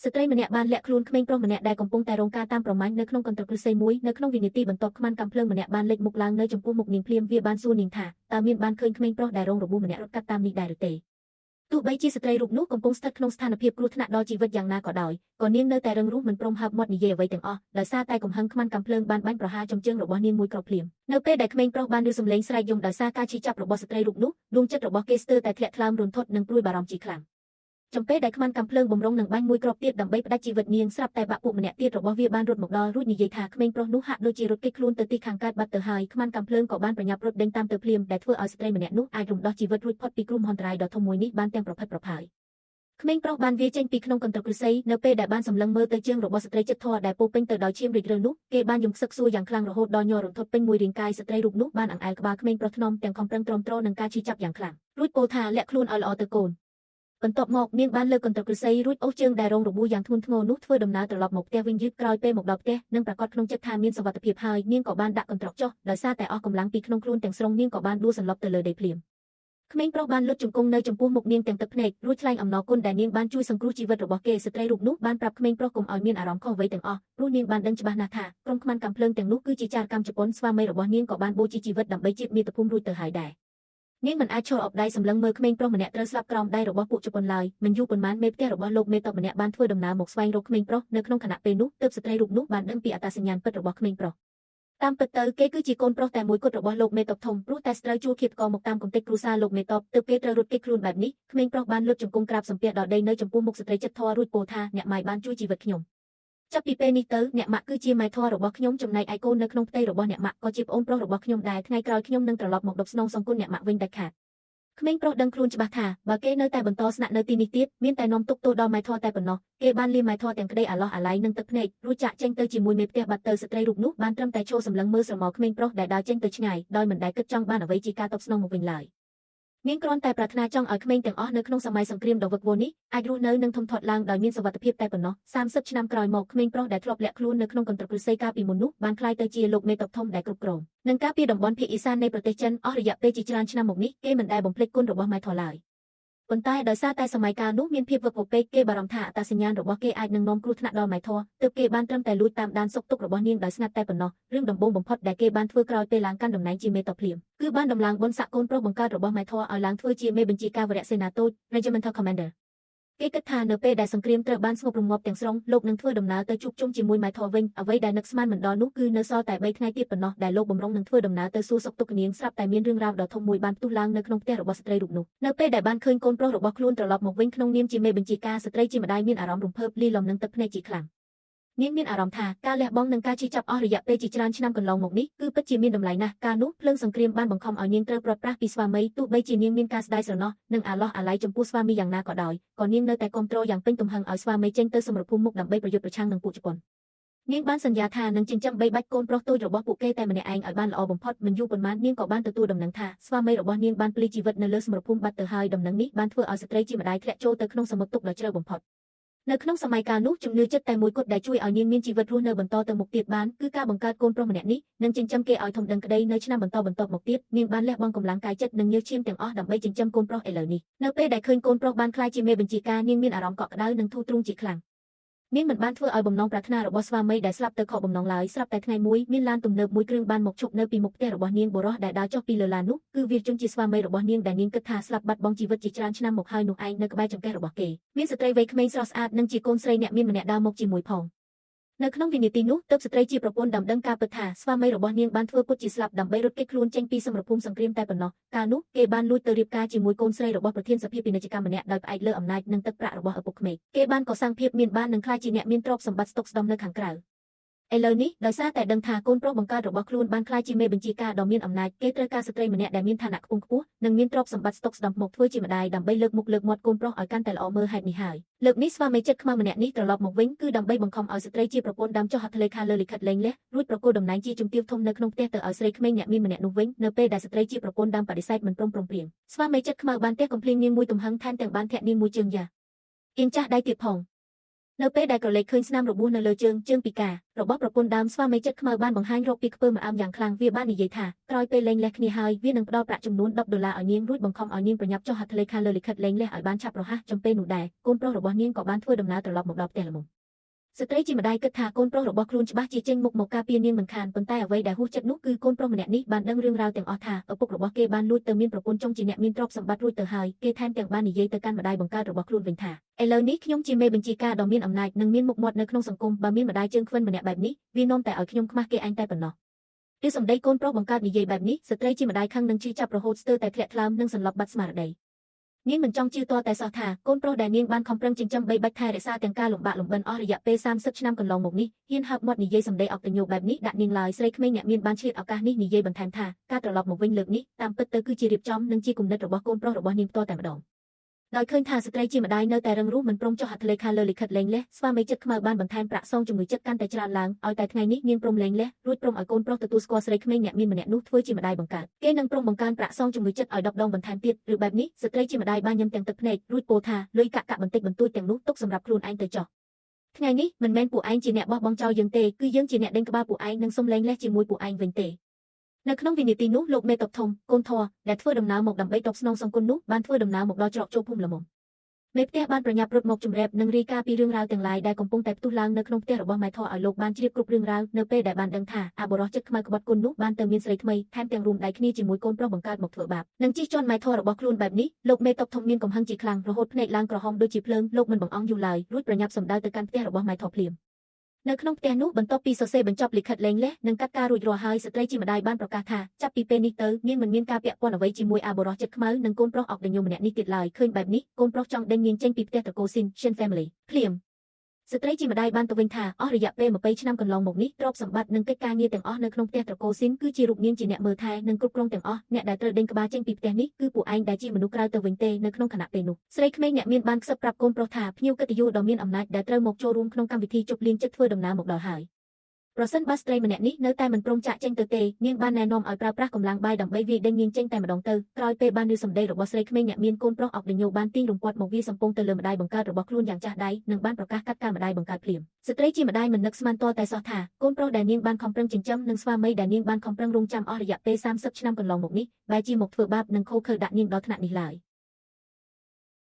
ស្ត្រីម្នាក់បានលាក់ខ្លួនក្មេងប្រុសម្នាក់ដែលកំពុងតែរងការតាមប្រមាញ់នៅក្នុងកន្ត្រកឫស្សីមួយនៅក្នុងវិនាទីបន្ទាប់ខ្មាន់កាំភ្លើងម្នាក់បានលេចមុខឡើងនៅចំពោះមុខនាងភ្លាមវាបានសួរនាងថាតើមានបានឃើញក្មេងប្រុសដែលរងរបួសម្នាក់រត់កាត់តាមនេះដែរឬទេទោះបីជាស្ត្រីរូបនោះកំពុងស្ថិតក្នុងស្ថានភាពគ្រោះថ្នាក់ដល់ជីវិតយ៉ាងណាក៏ដោយក៏នាងនៅតែរឹងរូសមិនព្រមហើបមាត់និយាយអ្វីទាំងអស់ដោយសារតែកំហឹងខ្មាន់កាំភ្លើងបានបាញ់ប្រហារចំជើងរបស់នាងមួយគ្រាប់ភ្លាមនៅពេលដែលក្មេងប្រុសបានឮសំឡេងស្រែកយំដោយសារការឈឺចាប់របស់ស្ត្រីរូបនោះដួងចិត្តរបស់គេស្ទើរតែធ្លាក់ថ្លើមរន្ធត់និងព្រួយបារម្ភជាខ្លាំងចំពេលដែលខ្មាន់កាំភ្លើងបំរុងនឹងបាញ់មួយគ្រាប់ទៀតដើម្បីផ្ដាច់ជីវិតនាងស្រាប់តែបាក់ពួកម្នាក់ទៀតរបស់វាបានរត់មកដល់រួចនិយាយថាក្មេងប្រុសនោះហាក់ដូចជារត់គេចខ្លួនទៅទីខាងកើតបាត់ទៅហើយខ្មាន់កាំភ្លើងក៏បានប្រញាប់រត់ដេញតាមទៅភ្លាមដែលធ្វើឲ្យស្ត្រីម្នាក់នោះអាចរំដោះជីវិតរួចផុតពីគ្រោះមហន្តរាយដ៏ធំមួយនេះបានទាំងប្រផិតប្រផាយក្មេងប្រុសបានវាចេញពីក្នុងកន្ត្រកឫស្សីនៅពេលដែលបានសម្លឹងមើលទៅជើងរបស់ស្ត្រីជិតធរដែលពោពេញទៅដោយឈាមរិចរើនោះគេបានយំខ្សឹកសួរយ៉ាងខ្លាំងរហូតដល់ញ័ររន្ធត់ពេញមួយរាងកាយស្ត្រីរូបនោះបានអង្អែលក្បាលក្មេងប្រុសថ្នមទាំងខំប្រឹងទ្រាំទ្រនឹងការឈឺចាប់យ៉ាងខ្លាំងរួចពោលថាលាក់ខ្លួនឲ្យល្អទៅកូនបន្ទាប់មកនាងបានលើកកន្ត្រកឫស្សីរួចអូសជើងដែលរងរបួសយ៉ាងធ្ងន់ធ្ងរនោះធ្វើដំណើរត្រឡប់មកផ្ទះវិញយឺតក្រោយពេលមកដល់ផ្ទះនិងប្រកាសក្នុងចិត្តថាមានសុវត្ថិភាពហើយនាងក៏បានដាក់កន្ត្រកចុះដោយសារតែអស់កម្លាំងពីក្នុងខ្លួនទាំងស្រុងនាងក៏បានដួលសន្លប់ទៅលើដីភ្លាមក្មេងប្រុសបានលុតជង្គង់នៅចំពោះមុខនាងទាំងទឹកភ្នែករួចថ្លែងអំណរគុណដែលនាងបានជួយសង្គ្រោះជីវិតរបស់គេស្ត្រីរូបនោះបានប្រាប់ក្មេងប្រុសកុំឲ្យមានអារម្មណ៍ខុសអ្វីទាំងអស់ព្រោះនាងបានដឹងច្បាស់ណាស់ថាក្រុមខ្មាន់កាំភ្លើងទាំងនោះគឺជាចារកម្មជប៉ុនស្វាមីរបស់នាងក៏បានបូជាជីវិតដើម្បីជាតិមាតុភូមិរួចទៅហើយដែរនាងមិនអាចឈរអបដៃសម្លឹងមើលក្មេងប្រុសម្នាក់ត្រូវស្លាប់ក្រោមដៃរបស់ពួកជប៉ុនឡើយមិនយូរប៉ុន្មានមេផ្ទះរបស់លោកមេតបម្នាក់បានធ្វើដំណើរមកស្វែងរកក្មេងប្រុសនៅក្នុងខណៈពេលនោះទើបស្ត្រីរូបនោះបានដឹងពីអត្តសញ្ញាណពិតរបស់ក្មេងប្រុសតាមពិតទៅគេគឺជាកូនប្រុសតែមួយគត់របស់លោកមេតបធំព្រោះតែស្ត្រូវជួលឃាតករមកតាមគំនិតគ្រួសារលោកមេតបទើបគេត្រូវរត់គេចខ្លួនបែបនេះក្មេងប្រុសបានលុតជង្គង់ក្រាបសំពះដល់ដីនៅចំពោះមុខស្ត្រីចិត្តធររួចពោលថាអ្នកម៉ាយបានជួយជីវិតខ្ញុំចាប់ពីពេលនេះទៅអ្នកម៉ាក់គឺជាម៉ែធររបស់ខ្ញុំចំណែកឯកូននៅក្នុងផ្ទៃរបស់អ្នកម៉ាក់ក៏ជាប្អូនប្រុសរបស់ខ្ញុំដែរថ្ងៃក្រោយខ្ញុំនឹងត្រឡប់មកដប់ស្នងសងគុណអ្នកម៉ាក់វិញដាច់ខាតក្មេងប្រុសដឹងខ្លួនច្បាស់ថាបើគេនៅតែបន្តស្នាក់នៅទីនេះទៀតមានតែនាំទុកទោសដល់ម៉ែធរតែប៉ុណ្ណោះគេបានលាម៉ែធរទាំងក្តីអាឡោះអាល័យនឹងទឹកភ្នែករួចចាក់ចេញទៅជាមួយមេផ្ទះបាត់ទៅស្ត្រីរូបនោះបានត្រឹមតែឈរសម្លឹងមើលស្រមោលក្មេងប្រុសដែលដើរចេញទៅឆ្ងាយដោយមិនដែលគិតចង់បានអ្វីជាការតបស្នងមកវិញឡើយនាងគ្រាន់តែប្រាថ្នាចង់ឲ្យក្មេងទាំងអស់នៅក្នុងសម័យសង្គ្រាមដ៏វឹកវរនេះអាចរស់នៅនិងធំធាត់ឡើងដោយមានសុវត្ថិភាពតែប៉ុណ្ណោះ30ឆ្នាំក្រោយមកក្មេងប្រុសដែលធ្លាប់លាក់ខ្លួននៅក្នុងកន្ត្រកឫស្សីកាលពីមុននោះបានក្លាយទៅជាលោកមេតបធំដែលគ្រប់គ្រងនឹងការពីតំបន់ភាគឦសាននៃប្រទេសចិនអស់រយៈពេលជាច្រើនឆ្នាំមកនេះគេមិនដែលបំភ្លេចគុណរបស់ម៉ែធរឡើយប៉ុន្តែដោយសារតែសម័យកាលនោះមានភាពវឹកវរពេកគេបារម្ភថាអត្តសញ្ញាណរបស់គេអាចនឹងនាំគ្រោះថ្នាក់ដល់ម៉ែធរទើបគេបានត្រឹមតែលួចតាមដានសុខទុក្ខរបស់នាងដោយស្ងាត់តែប៉ុណ្ណោះរឿងដំបូងបំផុតដែលគេបានធ្វើក្រោយពេលឡើងកាន់តំណែងជាមេតបភ្លាមគឺបានដំឡើងបុណ្យស័ក្តិកូនប្រុសបង្កើតរបស់ម៉ែធរឲ្យឡើងធ្វើជាមេបញ្ជាការវរៈសេនាតូច Regimental Commander គេគិតថានៅពេលដែលសង្គ្រាមត្រូវបានស្ងប់រងាប់ទាំងស្រុងលោកនឹងធ្វើដំណើរទៅជួបជុំជាមួយម៉ែធរវិញអ្វីដែលនឹកស្មានមិនដល់នោះគឺនៅសល់តែ3ថ្ងៃទៀតប៉ុណ្ណោះដែលលោកបំរុងនឹងធ្វើដំណើរទៅសួរសុខទុក្ខនាងស្រាប់តែមានរឿងរ៉ាវដ៏ធំមួយបានផ្ទុះឡើងនៅក្នុងផ្ទះរបស់ស្ត្រីរូបនោះនៅពេលដែលបានឃើញកូនប្រុសរបស់ខ្លួនត្រឡប់មកវិញក្នុងនាមជាមេបញ្ជាការស្ត្រីជាម្ដាយមានអារម្មណ៍រំភើបលាយឡំនឹងទឹកភ្នែកជាខ្លាំងនាងមានអារម្មណ៍ថាការលះបង់និងការជឿចាប់អស់រយៈពេលជាច្រើនឆ្នាំកន្លងមកនេះគឺពិតជាមានតម្លៃណាស់កាលនោះភ្លើងសង្គ្រាមបានបង្ខំឲ្យនាងត្រូវព្រាត់ប្រាសពីស្វាមីទោះបីជានាងមានការស្ដាយស្រណោះនិងអាឡោះអាល័យចំពោះស្វាមីយ៉ាងណាក៏ដោយក៏នាងនៅតែគាំទ្រយ៉ាងពេញទំហឹងឲ្យស្វាមីចេញទៅសមរភូមិមុខដើម្បីប្រយុទ្ធប្រឆាំងនឹងពួកជប៉ុននាងបានសន្យាថានឹងចិញ្ចឹមបីបាច់កូនប្រុសតូចរបស់ពួកគេតែម្នាក់ឯងឲ្យបានល្អបំផុតមិនយូរប៉ុន្មាននាងក៏បានទទួលដំណឹងថាស្វាមីរបស់នាងបានភ្លីជីវិតនៅលើសមរភូមិបាត់ទៅហើយដំណឹងនេះបានធ្វើឲ្យស្ត្រីជាម្ដាយធ្លាក់ចូលទៅក្នុងសមុទ្រទុក្ខដ៏ជ្រៅបំផុតនៅក្នុងសម័យកាលនោះជំនឿចិត្តតែមួយគត់ដែលជួយឲ្យនាងមានជីវិតរស់នៅបន្តទៅមុខទៀតបានគឺការបង្កើតកូនប្រុសម្នាក់នេះនិងចិញ្ចឹមគេឲ្យធំដឹងក្តីនៅឆ្នាំបន្តមកទៀតនាងបានលះបង់កម្លាំងកាយចិត្តនិងញើសឈាមទាំងអស់ដើម្បីចិញ្ចឹមកូនប្រុសឥឡូវនេះនៅពេលដែលឃើញកូនប្រុសបានក្លាយជាមេបញ្ជាការនាងមានអារម្មណ៍កក់ក្ដៅនិងធូរទ្រូងជាខ្លាំងនាងមិនបានធ្វើឲ្យបំណងប្រាថ្នារបស់ស្វាមីដែលស្លាប់ទៅខកបំណងឡើយស្រាប់តែថ្ងៃមួយមានឡានទំនើបមួយគ្រឿងបានមកឈប់នៅពីមុខផ្ទះរបស់នាងបុរសដែលដើរចុះពីលើឡាននោះគឺវាជនជាស្វាមីរបស់នាងដែលនាងគិតថាស្លាប់បាត់បង់ជីវិតជាច្រើនឆ្នាំមកហើយនោះឯងនៅក្បែរចង្កេះរបស់គេមានស្ត្រីវ័យក្មេងស្រស់ស្អាតនិងជាកូនស្រីអ្នកមានម្នាក់ដើរមកជាមួយផងនៅក្នុងវិនាទីនោះទើបស្ត្រីជាប្រពន្ធដំដឹងការពិតថាស្វាមីរបស់នាងបានធ្វើពុតជាស្លាប់ដើម្បីរត់គេចខ្លួនចេញពីសមរភូមិសង្គ្រាមតែប៉ុណ្ណោះកាលនោះគេបានលួចទៅរៀបការជាមួយកូនស្រីរបស់ប្រធានសភាពាណិជ្ជកម្មម្នាក់ដោយផ្អែកលើអំណាចនិងទឹកប្រាក់របស់ឪពុកក្មេកគេបានកសាងភាពមានបាននិងក្លាយជាអ្នកមានទ្រព្យសម្បត្តិស្តុកស្តម្ភនៅខាងក្រៅឥឡូវនេះដោយសារតែដឹងថាកូនប្រុសបង្កើតរបស់ខ្លួនបានក្លាយជាមេបញ្ជាការដ៏មានអំណាចគេត្រូវការស្ត្រីម្នាក់ដែលមានឋានៈខ្ពង់ខ្ពស់និងមានទ្រព្យសម្បត្តិស្តុកស្តម្ភមកធ្វើជាម្ដាយដើម្បីលើកមុខលើកមាត់កូនប្រុសឲ្យកាន់តែល្អមើលហេតុនេះហើយលើកនេះស្វាមីចិត្តខ្មៅម្នាក់នេះត្រឡប់មកវិញគឺដើម្បីបង្ខំឲ្យស្ត្រីជាប្រពន្ធដើមចុះហត្ថលេខាលើលិខិតលែងលះរួចប្រគល់តំណែងជាជំទាវធំនៅក្នុងផ្ទះទៅឲ្យស្រីក្មេងអ្នកមានម្នាក់នោះវិញនៅពេលដែលស្ត្រីជាប្រពន្ធដើមបដិសេធមិនព្រមព្រៀងស្វាមីចិត្តខ្មៅបានទះកំភ្លៀងនាងមួយទំហឹងថែមទាំងបានធាក់នាងមួយជើងយ៉ាអៀងចាស់ដៃទៀតផង នៅពេលដែលក្រឡេកឃើញស្នាមរបួសនៅលើជើងពីការរបស់ប្រពន្ធដើមស្វាមីចិត្តខ្មៅបានបង្ហាញរកពីខ្ពើមអើមយ៉ាងខ្លាំងវាបាននិយាយថាក្រោយពេលលែងលះគ្នាហើយវានឹងផ្ដល់ប្រាក់ចំនួន$10ឲ្យនាងរួចបង្ខំឲ្យនាងប្រញាប់ចុះហត្ថលេខាលើលិខិតលែងលះឲ្យបានឆាប់រហ័សចំពេលនោះដែរកូនប្រុសរបស់នាងក៏បានធ្វើដំណើរត្រឡប់មកដល់ផ្ទះល្មមស្ត្រីជាម្ដាយគិតថាកូនប្រុសរបស់ខ្លួនច្បាស់ជាចេញមុខមកការពារនាងមិនខានប៉ុន្តែអ្វីដែលហួសចិត្តនោះគឺកូនប្រុសម្នាក់នេះបានដឹងរឿងរ៉ាវទាំងអស់ថាឪពុករបស់គេបានលួចទៅមានប្រពន្ធចុងជាអ្នកមានទ្រព្យសម្បត្តិរួចទៅហើយគេថែមទាំងបាននិយាយទៅកាន់ម្ដាយបង្កើតរបស់ខ្លួនវិញថាឥឡូវនេះខ្ញុំជាមេបញ្ជាការដ៏មានអំណាចនិងមានមុខមាត់នៅក្នុងសង្គមបើមានម្ដាយជើងខ្វិនម្នាក់បែបនេះវានាំតែឲ្យខ្ញុំខ្មាស់គេឯងតែប៉ុណ្ណោះពេលសម្ដីកូនប្រុសបង្កើតនិយាយបែបនេះស្ត្រីជាម្ដាយខឹងនឹងឈឺចាប់រហូតស្ទើរតែធ្លាក់ថ្លើមនិងសន្លប់បាត់ស្មារតីនាងមិនចង់ជឿទាល់តែសោះថាកូនប្រុសដែលនាងបានខំប្រឹងចិញ្ចឹមបីបាច់ថែរក្សាទាំងការលំបាកលំបិនអស់រយៈពេល30ឆ្នាំកន្លងមកនេះហ៊ានហើបមាត់និយាយសម្ដីអកតញ្ញូបែបនេះដាក់នាងឡើយស្រីក្មេងអ្នកមានបានឆ្លៀតឱកាសនេះនិយាយបន្ថែមថាការត្រឡប់មកវិញលើកនេះតាមពិតទៅគឺជារៀបចំនិងជាគំនិតរបស់កូនប្រុសរបស់នាងផ្ទាល់តែម្ដងដោយឃើញថាស្ត្រីជាម្ដាយនៅតែរឹងរូសមិនព្រមចុះហត្ថលេខាលើលិខិតលែងលះស្វាមីចិត្តខ្មៅបានបន្ថែមប្រាក់សងជំនួយចិត្តកាន់តែច្រើនឡើងឲ្យតែថ្ងៃនេះនាងព្រមលែងលះរួចព្រមឲ្យកូនប្រុសទទួលស្គាល់ស្រីក្មេងអ្នកមានម្នាក់នោះធ្វើជាម្ដាយបង្កើតគេនឹងព្រមបង្កើនប្រាក់សងជំនួយចិត្តឲ្យ10 ដងបន្ថែមទៀតឬបែបនេះស្ត្រីជាម្ដាយបានញឹមទាំងទឹកភ្នែករួចពោលថាលុយកាក់បន្តិចបន្តួចទាំងនោះទុកសម្រាប់ខ្លួនឯងទៅចុះថ្ងៃនេះមិនមែនពួកឯងជាអ្នកបោះបង់ចោលយើងទេគឺយើងជាអ្នកដេញក្បាលពួកឯងនិងសុំលែងលះជាមួយពួកឯងវិញទេនៅក្នុងវិនាទីនោះលោកមេតបធំកូនធរដែលធ្វើដំណើរមកដើម្បីតបស្នងសងគុណនោះបានធ្វើដំណើរមកដល់ច្រកចូលភូមិល្មមមេផ្ទះបានប្រញាប់រត់មកជម្រាបនិងរាយការណ៍ពីរឿងរ៉ាវទាំងឡាយដែលកំពុងតែផ្ទុះឡើងនៅក្នុងផ្ទះរបស់ម៉ែធរឲ្យលោកបានជ្រាបគ្រប់រឿងរ៉ាវនៅពេលដែលបានដឹងថាអបុរសចិត្តខ្មៅក្បត់គុណនោះបានទៅមានស្រីថ្មីថែមទាំងរួមដៃគ្នាជាមួយកូនប្រុសបង្កើតមកធ្វើបាបនិងជិះជាន់ម៉ែធររបស់ខ្លួនបែបនេះលោកមេតបធំមានកំហឹងជាខ្លាំងរហូតភ្នែកឡើងក្រហមដូចជាភ្លើងលោកមិនបង្អង់យូរឡើយរួចប្រញាប់សម្ដៅទៅកាន់ផ្ទះរបស់ម៉ែធរភ្លាមនៅក្នុងផ្ទះនោះបន្ទាប់ពីសរសេរបញ្ចប់លិខិតលែងលះនិងកាត់ការរួចរាល់ហើយស្ត្រីជាម្ដាយបានប្រកាសថាចាប់ពីពេលនេះទៅនាងមិនមានការពាក់ព័ន្ធអ្វីជាមួយអបុរសចិត្តខ្មៅនិងកូនប្រុសអកតញ្ញូម្នាក់នេះទៀតឡើយឃើញបែបនេះកូនប្រុសចង់ដេញនាងចេញពីផ្ទះត្រកូលស៊ីន Shin Family ភ្លាមស្ត្រីជាម្ដាយបានទៅវិញថាអស់រយៈពេល20ឆ្នាំកន្លងមកនេះទ្រព្យសម្បត្តិនិងកិច្ចការងារទាំងអស់នៅក្នុងផ្ទះត្រកូលស៊ីនគឺជារូបនាងជាអ្នកមើលថែនិងគ្រប់គ្រងទាំងអស់អ្នកដែលត្រូវដេញក្បាលចេញពីផ្ទះនេះគឺពួកឯងដែលជាមនុស្សក្រៅទៅវិញទេនៅក្នុងខណៈពេលនោះស្រីក្មេងអ្នកមានបានខ្សឹបប្រាប់កូនប្រុសថាភ្ញៀវកិត្តិយសដ៏មានអំណាចដែលត្រូវមកចូលរួមក្នុងកម្មវិធីជប់លៀងចិត្តធ្វើដំណើរមកដល់ហើយប្រសិនបើស្ត្រីម្នាក់នេះនៅតែមិនព្រមចាកចេញទៅទេនាងបានណែនាំឲ្យប្រើប្រាស់កម្លាំងបាយដើម្បីវាយដេញនាងចេញតែម្ដងទៅក្រោយពេលបានឮសម្ដីរបស់ស្រីក្មេងអ្នកមានកូនប្រុសអកតញ្ញូបានទាញរំពាត់មកវាសំពងទៅលើម្ដាយបង្កើតរបស់ខ្លួនយ៉ាងចាស់ដៃនិងបានប្រកាសកាត់ការម្ដាយបង្កើតភ្លាមស្ត្រីជាម្ដាយមិននឹកស្មានទាល់តែសោះថាកូនប្រុសដែលនាងបានខំប្រឹងចិញ្ចឹមនិងស្វាមីដែលនាងបានខំប្រឹងរង់ចាំអស់រយៈពេល30ឆ្នាំកន្លងមកនេះបែរជាមកធ្វើបាបនិងខូខើដាក់នាងដល់ថ្នាក់នេះឡើយ